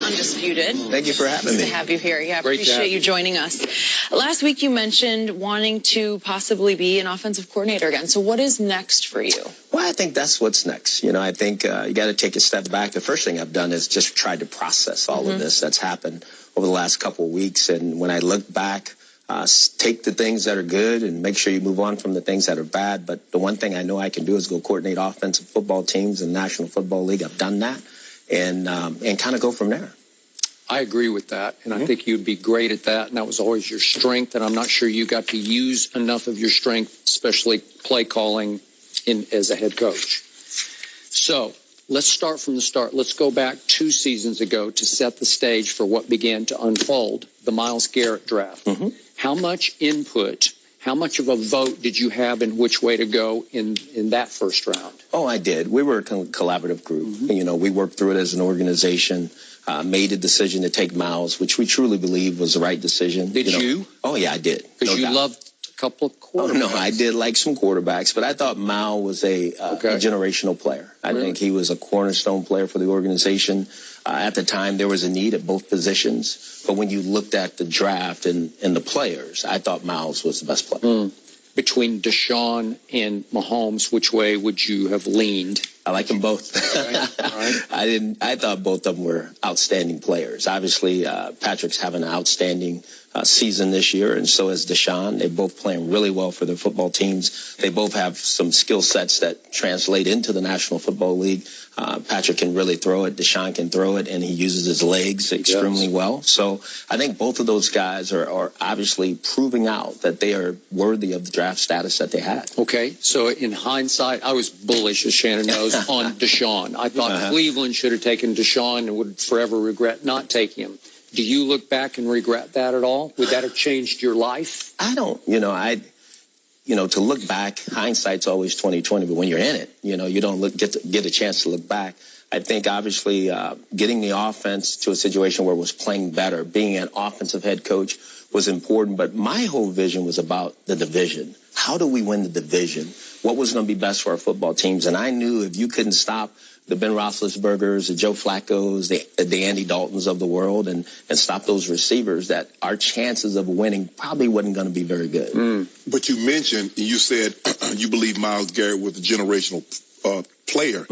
Undisputed. Thank you for having me. Nice to have you here. Yeah, Great appreciate you joining us. Last week you mentioned wanting to possibly be an offensive coordinator again. So what is next for you? Well, I think that's what's next. You know, I think you got to take a step back. The first thing I've done is just tried to process all of this that's happened over the last couple of weeks. And when I look back, take the things that are good and make sure you move on from the things that are bad. But the one thing I know I can do is go coordinate offensive football teams in the National Football League. I've done that and kind of go from there. I agree with that, and I think you'd be great at that, and that was always your strength, and I'm not sure you got to use enough of your strength, especially play calling as a head coach. So let's start from the start. Let's go back 2 seasons ago to set the stage for what began to unfold, the Myles Garrett draft. How much input, how much of a vote did you have in which way to go in that first round? Oh, I did. We were a collaborative group. You know, we worked through it as an organization, made a decision to take Myles, which we truly believe was the right decision. Did you? Oh, yeah, I did. Because you loved a couple of quarterbacks. Oh, no, I did like some quarterbacks, but I thought Myles was a generational player. I think he was a cornerstone player for the organization. At the time, there was a need at both positions. But when you looked at the draft and the players, I thought Myles was the best player. Between Deshaun and Mahomes, which way would you have leaned? I like them both. All right. I thought both of them were outstanding players. Obviously, Patrick's having an outstanding season this year, and so is Deshaun. They're both playing really well for their football teams. They both have some skill sets that translate into the National Football League. Patrick can really throw it. Deshaun can throw it, and he uses his legs extremely well. So I think both of those guys are obviously proving out that they are worthy of the draft status that they had. Okay, so in hindsight, I was bullish, as Shannon knows, on Deshaun. I thought Cleveland should have taken Deshaun and would forever regret not taking him. Do you look back and regret that at all? Would that have changed your life? I don't. To look back, hindsight's always 20/20. But when you're in it, you don't get a chance to look back. I think obviously getting the offense to a situation where it was playing better, being an offensive head coach was important. But my whole vision was about the division. How do we win the division? What was going to be best for our football teams? And I knew if you couldn't stop the Ben Roethlisbergers, the Joe Flaccos, the Andy Daltons of the world, and stop those receivers, that our chances of winning probably wasn't going to be very good. But you mentioned, you said you believe Myles Garrett was a generational player.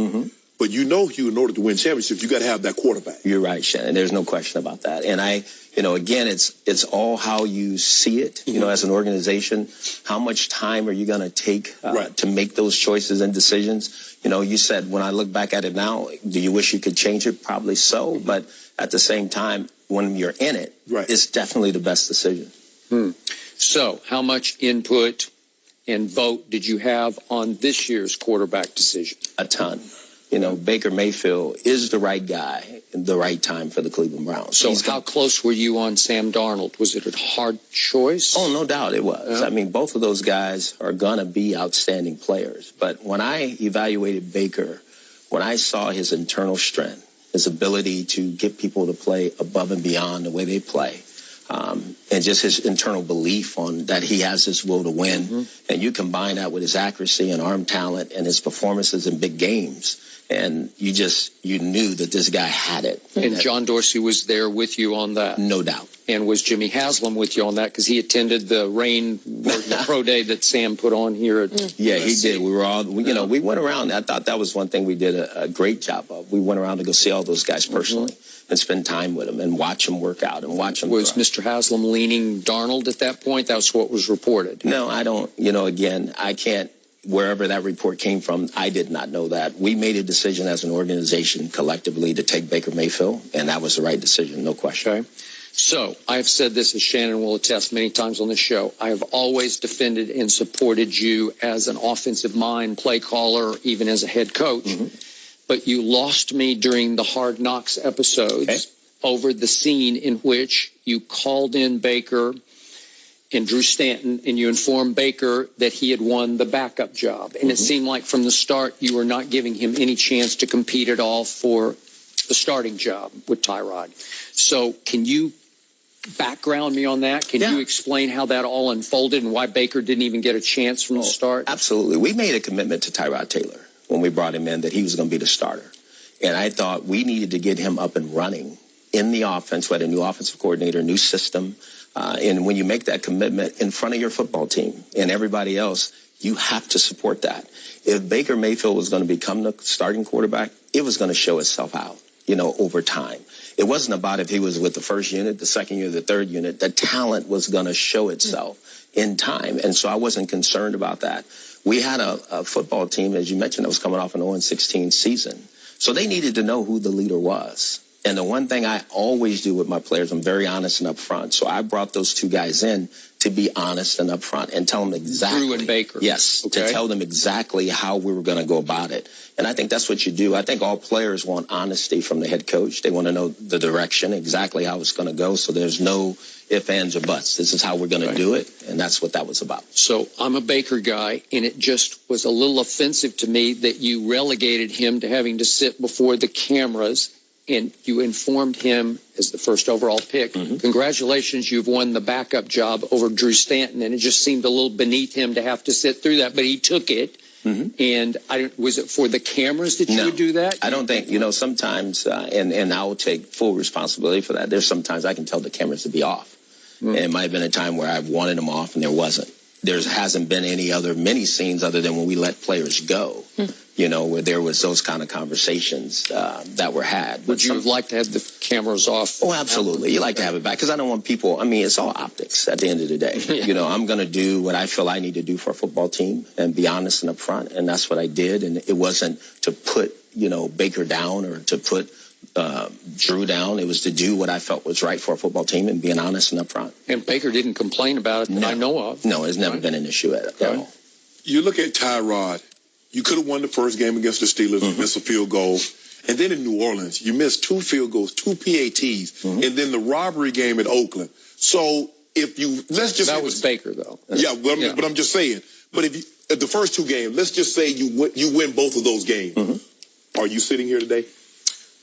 But Hugh, in order to win championships, you got to have that quarterback. You're right, Shannon. There's no question about that. And again, it's all how you see it, as an organization. How much time are you going to take to make those choices and decisions? You said, when I look back at it now, do you wish you could change it? Probably so. But at the same time, when you're in it, it's definitely the best decision. So how much input and vote did you have on this year's quarterback decision? A ton. Baker Mayfield is the right guy in the right time for the Cleveland Browns. So how close were you on Sam Darnold? Was it a hard choice? Oh, no doubt it was. I mean, both of those guys are going to be outstanding players. But when I evaluated Baker, when I saw his internal strength, his ability to get people to play above and beyond the way they play, and just his internal belief on that he has this will to win, and you combine that with his accuracy and arm talent and his performances in big games, and you knew that this guy had it. And John Dorsey was there with you on that? No doubt. And was Jimmy Haslam with you on that? Because he attended the pro day that Sam put on here at Yeah, he did. We were all, we went around. I thought that was one thing we did a great job of. We went around to go see all those guys personally and spend time with them and watch them work out and watch them Was grow. Mr. Haslam leaning Darnold at that point? That's what was reported. No, I don't. Again, I can't. Wherever that report came from, I did not know that. We made a decision as an organization collectively to take Baker Mayfield, and that was the right decision, no question. Okay. So I have said this, as Shannon will attest many times on this show. I have always defended and supported you as an offensive mind, play caller, even as a head coach. But you lost me during the Hard Knocks episodes over the scene in which you called in Baker and Drew Stanton, and you informed Baker that he had won the backup job. And it seemed like from the start you were not giving him any chance to compete at all for the starting job with Tyrod. So can you background me on that? Can you explain how that all unfolded and why Baker didn't even get a chance from the start? Absolutely. We made a commitment to Tyrod Taylor when we brought him in that he was going to be the starter. And I thought we needed to get him up and running in the offense. We had a new offensive coordinator, new system. And when you make that commitment in front of your football team and everybody else, you have to support that. If Baker Mayfield was going to become the starting quarterback, it was going to show itself out, over time. It wasn't about if he was with the first unit, the second unit, the third unit. The talent was going to show itself in time. And so I wasn't concerned about that. We had a football team, as you mentioned, that was coming off an 0-16 season. So they needed to know who the leader was. And the one thing I always do with my players, I'm very honest and upfront. So I brought those two guys in to be honest and upfront and tell them exactly. Drew and Baker. Yes, okay. To tell them exactly how we were going to go about it. And I think that's what you do. I think all players want honesty from the head coach. They want to know the direction, exactly how it's going to go. So there's no ifs, ands, or buts. This is how we're going to do it. And that's what that was about. So I'm a Baker guy, and it just was a little offensive to me that you relegated him to having to sit before the cameras. And you informed him as the first overall pick. Mm-hmm. Congratulations, you've won the backup job over Drew Stanton. And it just seemed a little beneath him to have to sit through that. But he took it. Mm-hmm. And was it for the cameras that you would do that? I don't think, sometimes, and I'll take full responsibility for that. There's sometimes I can tell the cameras to be off. Mm-hmm. And it might have been a time where I've wanted them off and there wasn't. There hasn't been any other mini scenes other than when we let players go. Where there was those kind of conversations that were had. Would you have liked to have the cameras off? Oh, absolutely. You like to have it back because I don't want people. It's all optics at the end of the day. Yeah. I'm going to do what I feel I need to do for a football team and be honest and upfront. And that's what I did. And it wasn't to put, Baker down or to put Drew down. It was to do what I felt was right for a football team and being honest and upfront. And Baker didn't complain about it that I know of. No, it's never been an issue at all. You look at Tyrod. You could have won the first game against the Steelers, missed a field goal. And then in New Orleans, you missed 2 field goals, 2 PATs, and then the robbery game at Oakland. So if you, that was Baker, though. Yeah, but I'm just saying. But if you, at the first 2 games, let's just say you win both of those games. Are you sitting here today?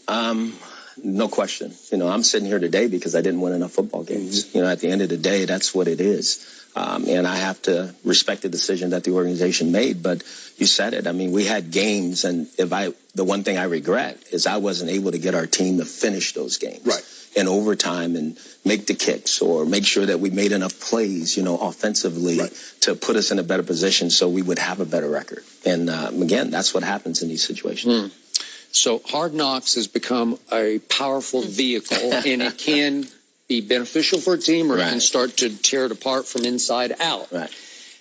No question. I'm sitting here today because I didn't win enough football games. At the end of the day, that's what it is. And I have to respect the decision that the organization made. But you said it. We had games, and the one thing I regret is I wasn't able to get our team to finish those games. Right. In overtime and make the kicks or make sure that we made enough plays, offensively to put us in a better position so we would have a better record. And again, that's what happens in these situations. So Hard Knocks has become a powerful vehicle, and it can be beneficial for a team or it can start to tear it apart from inside out. Right.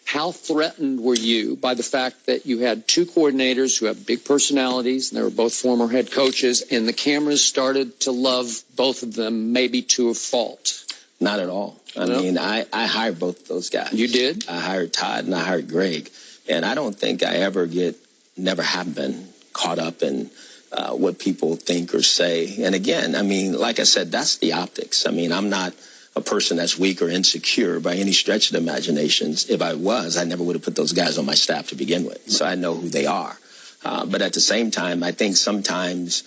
How threatened were you by the fact that you had 2 coordinators who have big personalities, and they were both former head coaches, and the cameras started to love both of them, maybe to a fault? Not at all. I hired both of those guys. You did? I hired Todd and I hired Greg. And I don't think I never have been caught up in what people think or say. And again, like I said, that's the optics. I'm not a person that's weak or insecure by any stretch of the imaginations. If I was, I never would have put those guys on my staff to begin with. So I know who they are. But at the same time, I think sometimes,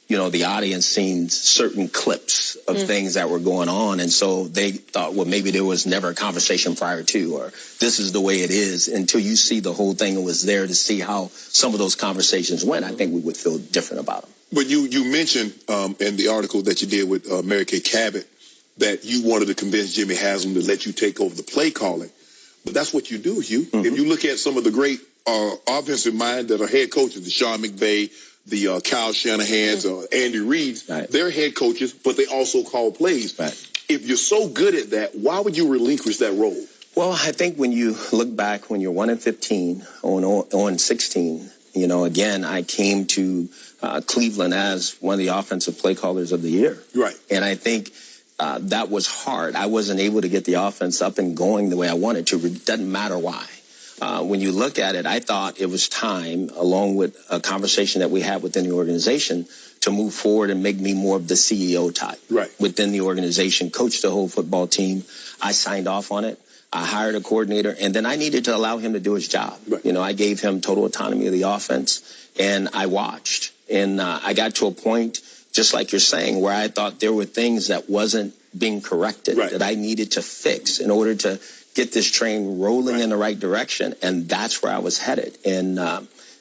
the audience seen certain clips of things that were going on. And so they thought, well, maybe there was never a conversation prior to, or this is the way it is, until you see the whole thing and was there to see how some of those conversations went. I think we would feel different about them. But you mentioned in the article that you did with Mary Kay Cabot that you wanted to convince Jimmy Haslam to let you take over the play calling. But that's what you do, Hugh. If you look at some of the great offensive minds that are head coaches, the Sean McVay, the Kyle Shanahan's, Andy Reid's, they're head coaches, but they also call plays. Right. If you're so good at that, why would you relinquish that role? Well, I think when you look back, when you're 1-15 on 16, again, I came to Cleveland as one of the offensive play callers of the year. Right. And I think that was hard. I wasn't able to get the offense up and going the way I wanted to. It doesn't matter why. When you look at it, I thought it was time, along with a conversation that we had within the organization, to move forward and make me more of the CEO type within the organization, coach the whole football team. I signed off on it. I hired a coordinator, and then I needed to allow him to do his job. Right. I gave him total autonomy of the offense, and I watched. And I got to a point, just like you're saying, where I thought there were things that wasn't being corrected that I needed to fix in order to get this train rolling in the right direction. And that's where I was headed. And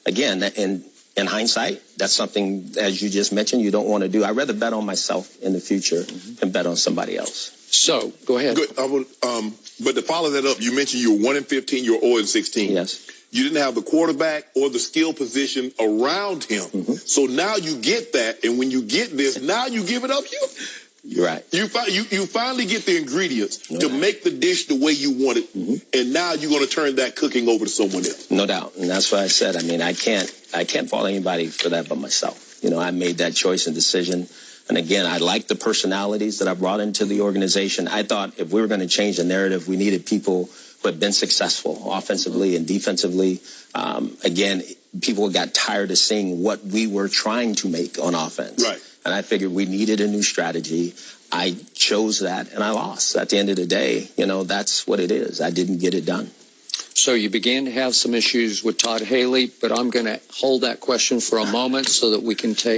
again, and in hindsight, that's something, as you just mentioned, you don't want to do. I'd rather bet on myself in the future than bet on somebody else. So, go ahead. Good. But to follow that up, you mentioned you were 1-15, you're 0-16. Yes. You didn't have the quarterback or the skill position around him. So now you get that, and when you get this, now you give it up. You're right. You finally get the ingredients to make the dish the way you want it, and now you're going to turn that cooking over to someone else. No doubt, and that's why I said, I mean, I can't fault anybody for that but myself. You know, I made that choice and decision. And again, I like the personalities that I brought into the organization. I thought if we were going to change the narrative, we needed people who had been successful offensively and defensively. Again, people got tired of seeing what we were trying to make on offense. Right. And I figured we needed a new strategy. I chose that, and I lost. At the end of the day, you know, that's what it is. I didn't get it done. So you began to have some issues with Todd Haley, but I'm going to hold that question for a moment so that we can take